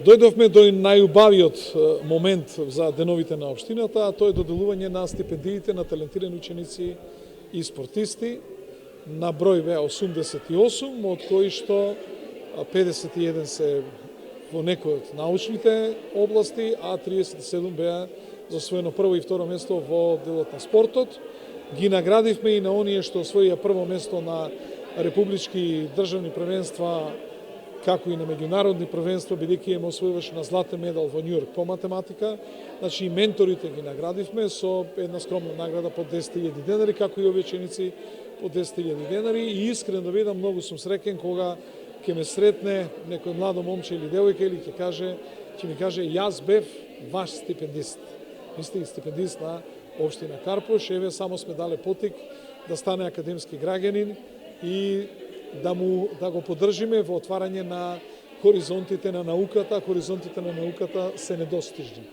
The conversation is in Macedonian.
Дојдовме до најубавиот момент за деновите на општината, а тоа е доделување на стипендиите на талентирани ученици и спортисти. На број беа 88, од кои што 51 се во некој од научните области, а 37 беа засвоено прво и второ место во делот на спортот. Ги наградивме и на оние што освоија прво место на републички државни првенства, како и на меѓународни првенства, бидејќи им освојуваше на златен медал во Њујорк по математика. Значи и менторите ги наградивме со една скромна награда по 10.000 денари, како и овие ученици по 10.000 денари. И искрено да видам, многу сум среќен кога ќе ме сретне некој младо момче или девојка или ќе ми каже јас бев ваш стипендист. Ви сте стипендист на општина Карпош, еве само сме дале потик да стане академски граѓанин и да го поддржиме во отварање на хоризонтите на науката. Хоризонтите на науката се недостижни.